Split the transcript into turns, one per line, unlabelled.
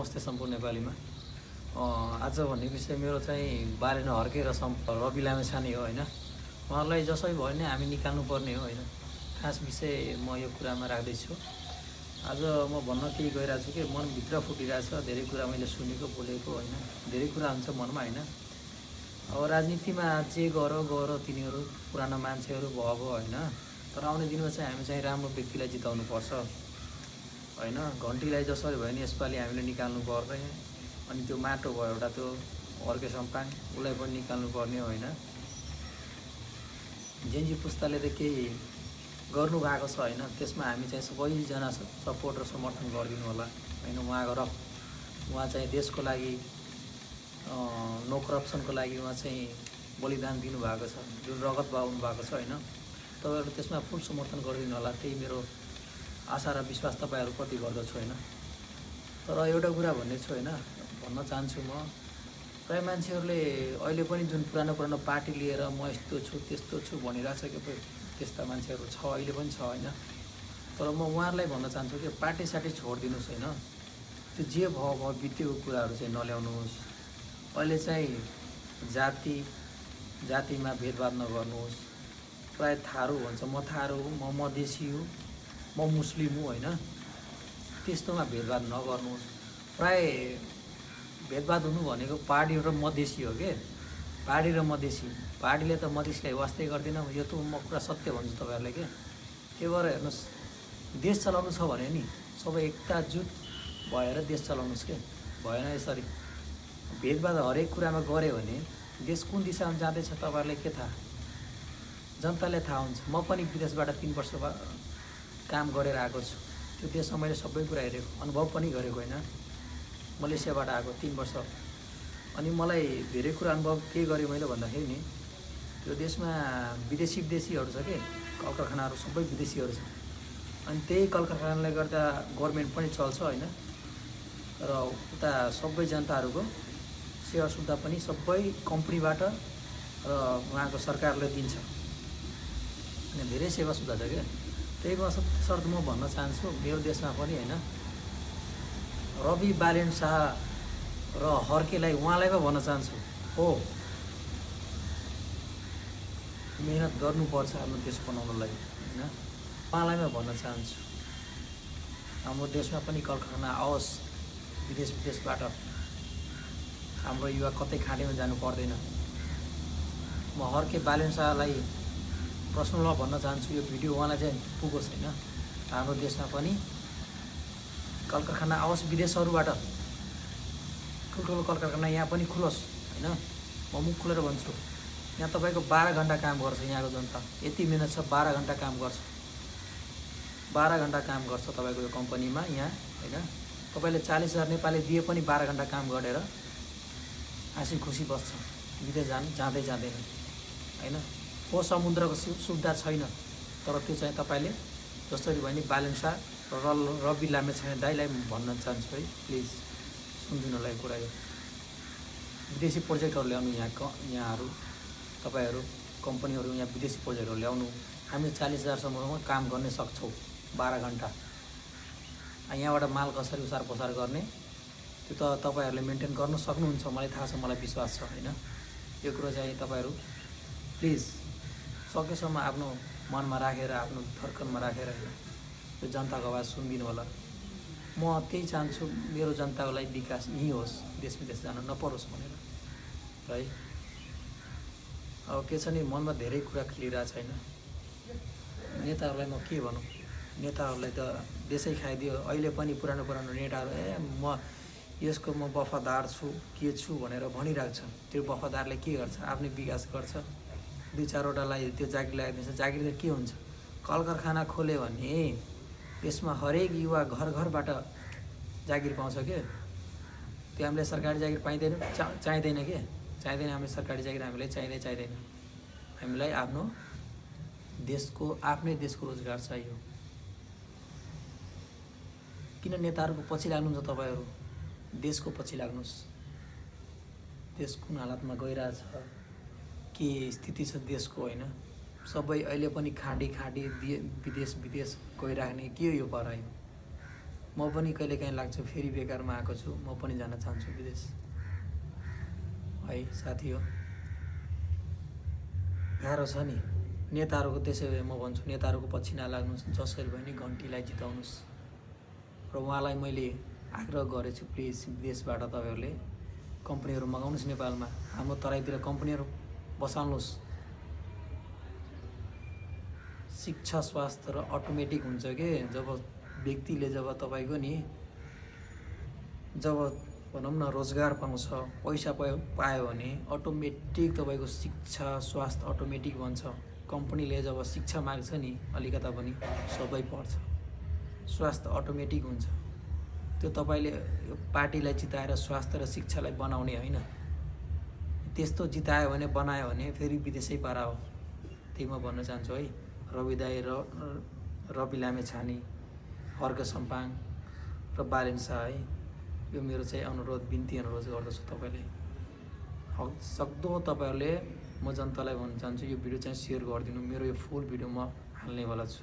नमस्ते सम्पूर्ण नेपालीमा। आज भन्ने विषय मेरो चाहिँ बारेन हर्के र रवि लामेछाने हो होइन। उहाँहरूलाई जसै भयो नि हामी निकाल्नुपर्ने हो होइन। खास विषय म यो कुरामा राख्दैछु। आज म भन्न केही गइरहेको छु कि मनभित्र फुटिरहेछ। धेरै कुरा मैले सुनेको बोलेको होइन, धेरै कुरा हुन्छ मनमा होइन। अब राजनीतिमा जे गर तिनीहरू पुरानो मान्छेहरू भयो होइन। तर आउने दिनमा चाहिँ हामी चाहिँ राम्रो व्यक्तिलाई जिताउनुपर्छ होइन। घन्टीलाई जसरी भयो नि यसपालि हामीले निकाल्नु पर्ने। अनि त्यो माटो भयो एउटा त्यो अर्के सम्पाङ, उसलाई पनि निकाल्नु पर्ने होइन। जेन्जी पुस्ताले त केही गर्नु भएको छ होइन। त्यसमा हामी चाहिँ सबैजना सपोर्ट र समर्थन गरिदिनु होला होइन। उहाँ चाहिँ देशको लागि नो करप्सनको लागि उहाँ चाहिँ बलिदान दिनुभएको छ, जुन रगत बहाउनु भएको छ होइन। तपाईँहरू त्यसमा फुल समर्थन गरिदिनु होला, त्यही मेरो आशा र विश्वास तपाईँहरूप्रति गर्दछु होइन। तर एउटा कुरा भन्ने छु होइन, भन्न चाहन्छु म, प्रायः मान्छेहरूले अहिले पनि जुन पुरानो पार्टी लिएर म यस्तो छु त्यस्तो छु भनिरहेको छ कि त्यस्ता मान्छेहरू छ, अहिले पनि छ होइन। तर म उहाँहरूलाई भन्न चाहन्छु कि पार्टी सार्टी छोडिदिनुहोस् होइन। त्यो जे भयो बितेको कुराहरू चाहिँ नल्याउनुहोस्। अहिले चाहिँ जातिमा भेदभाव नगर्नुहोस्। प्रायः थारू भन्छ, म थारू हो, म मधेसी हो, म मुस्लिम हो होइन। त्यस्तोमा भेदभाव नगर्नुहोस्। प्राय भेदभाव हुनु भनेको पहाडी र मधेसी हो के। पहाडी र मधेसी, पहाडीले त मधेसीलाई वास्तै गर्दैन। यो त म कुरा सत्य भन्छु तपाईँहरूलाई के। त्यही भएर हेर्नुहोस्, देश चलाउनु छ भने नि सबै एकताजुट भएर देश चलाउनुहोस् के। भएन यसरी भेदभाव हरेक कुरामा गऱ्यो भने देश कुन दिशामा जाँदैछ तपाईँहरूलाई के थाहा, जनताले थाहा हुन्छ। म पनि विदेशबाट 3 वर्ष काम गरेर आएको छु। त्यो देशमा मैले सबै कुरा हेरेको, अनुभव पनि गरेको होइन। मलेसियाबाट आएको 3 वर्ष। अनि मलाई धेरै कुरा अनुभव के गरेँ मैले भन्दाखेरि नि, त्यो देशमा विदेशीहरू छ कि, कल कारखानाहरू सबै विदेशीहरू छ। अनि त्यही कल कारखानाले गर्दा गभर्मेन्ट पनि चल्छ होइन। र उता सबै जनताहरूको सेवा सुविधा पनि सबै कम्पनीबाट र उहाँको सरकारले दिन्छ। अनि धेरै सेवा सुविधा छ क्या। त्यही शर्त म भन्न चाहन्छु मेरो देशमा पनि होइन, रवि बालेन शाह र हर्केलाई उहाँलाई पो भन्न चाहन्छु, हो मेहनत गर्नुपर्छ आफ्नो देश बनाउनलाई होइन। उहाँलाई म भन्न चाहन्छु हाम्रो देशमा पनि कल कारखाना आओस्। विदेशबाट हाम्रो युवा कतै खाँडेमा जानु पर्दैन। म हर्के बालेन शाहलाई पर्सनलमा भन्न चाहन्छु, यो भिडियो उहाँलाई चाहिँ पुगोस् होइन। हाम्रो देशमा पनि कल कारखाना आओस्, विदेशहरूबाट ठुल्ठुलो कल कारखाना यहाँ पनि खुलोस् होइन। म मुख खुलेर भन्छु, यहाँ तपाईँको 12 घन्टा काम गर्छ यहाँको जनता। यति मिहिनेत छ, 12 घन्टा काम गर्छ। 12 घन्टा काम गर्छ तपाईँको यो कम्पनीमा यहाँ होइन। तपाईँले 40,000 नेपाली दिए पनि 12 घन्टा काम गरेर हाँसी खुसी बस्छ, विदेश जाँदैन होइन। हो समुद्रको सुविधा छैन, तर त्यो चाहिँ तपाईँले जसरी भयो नि बालेन शाह र रवि लामेछाने दाइलाई भन्न चाहन्छु है, प्लिज सुनिदिनु होला यो कुरा। यो विदेशी प्रोजेक्टहरू ल्याउनु यहाँहरू तपाईँहरू कम्पनीहरू यहाँ विदेशी प्रोजेक्टहरू ल्याउनु। हामी 40,000सम्ममा काम गर्न सक्छौँ 12 घन्टा। यहाँबाट माल कसरी उसार पसार गर्ने त्यो त तपाईँहरूले मेन्टेन गर्न सक्नुहुन्छ, मलाई थाहा छ, मलाई विश्वास छ होइन। यो कुरो चाहिँ तपाईँहरू प्लिज सकेसम्म आफ्नो मनमा राखेर, आफ्नो धर्कनमा राखेर यो जनताको आवाज सुनिदिनु होला। म त्यही चाहन्छु मेरो जनताको लागि विकास यहीँ होस्, देश विदेश जानु नपरोस् भनेर है। अब के छ नि, मनमा धेरै कुरा खेलिरहेको छैन। नेताहरूलाई म के भनौँ, नेताहरूलाई त देशै खाइदियो। अहिले पनि पुरानो नेताहरू म यसको म वफादार छु के छु भनेर भनिरहेको छ। त्यो वफादारले के गर्छ, आफ्नै विकास गर्छ, 2-4वटालाई त्यो जागिर लगाइदिन्छ। जागिर त के हुन्छ, कल कारखाना खोल्यो भने त्यसमा हरेक युवा घरबाट जागिर पाउँछ के। त्यो हामीले सरकारी जागिर पाइँदैन, चाहिँदैन के, चाहिँदैन। हामीले सरकारी जागिर हामीलाई चाहिँदैन। हामीलाई आफ्नै देशको रोजगार चाहियो। किन नेताहरूको पछि लाग्नुहुन्छ तपाईँहरू, देशको पछि लाग्नुहोस्। देश कुन हालतमा गइरहेछ, के स्थिति छ देशको होइन। सबै अहिले पनि खाँडी विदेश गइराख्ने के यो परायो। म पनि कहिलेकाहीँ लाग्छु फेरि बेकारमा आएको छु, म पनि जान चाहन्छु विदेश। है साथी हो, गाह्रो छ नि। नेताहरूको त्यसै भए म भन्छु नेताहरूको पछि नलाग्नुहोस्, जसरी भयो नि घन्टीलाई जिताउनुहोस्। र उहाँलाई मैले आग्रह गरेछु, प्लिज विदेशबाट तपाईँहरूले कम्पनीहरू मगाउनुहोस् नेपालमा, हाम्रो तराईतिर कम्पनीहरू बसाल्नुहोस्। शिक्षा स्वास्थ्य र अटोमेटिक हुन्छ कि जब व्यक्तिले जब तपाईँको नि जब भनौँ न रोजगार पाउँछ, पैसा पायो भने अटोमेटिक तपाईँको शिक्षा स्वास्थ्य अटोमेटिक बन्छ। कम्पनीले जब शिक्षा माग्छ नि अलिकता पनि सबै पर्छ, स्वास्थ्य अटोमेटिक हुन्छ। त्यो तपाईँले पार्टीलाई जिताएर स्वास्थ्य र शिक्षालाई बनाउने होइन, त्यस्तो जितायो भने बनायो भने फेरि विदेशै पारा हो। त्यही म भन्न चाहन्छु है। रवि दाई र रवि लामेछाने, हर्क सम्पाङ र बारेन शाह है, यो मेरो चाहिँ अनुरोध बिन्ती अनुरोध गर्दछु तपाईँले सक्दो तपाईँहरूले, म जनतालाई भन्न चाहन्छु यो भिडियो चाहिँ सेयर गरिदिनु। मेरो यो फुल भिडियो म हाल्नेवाला छु।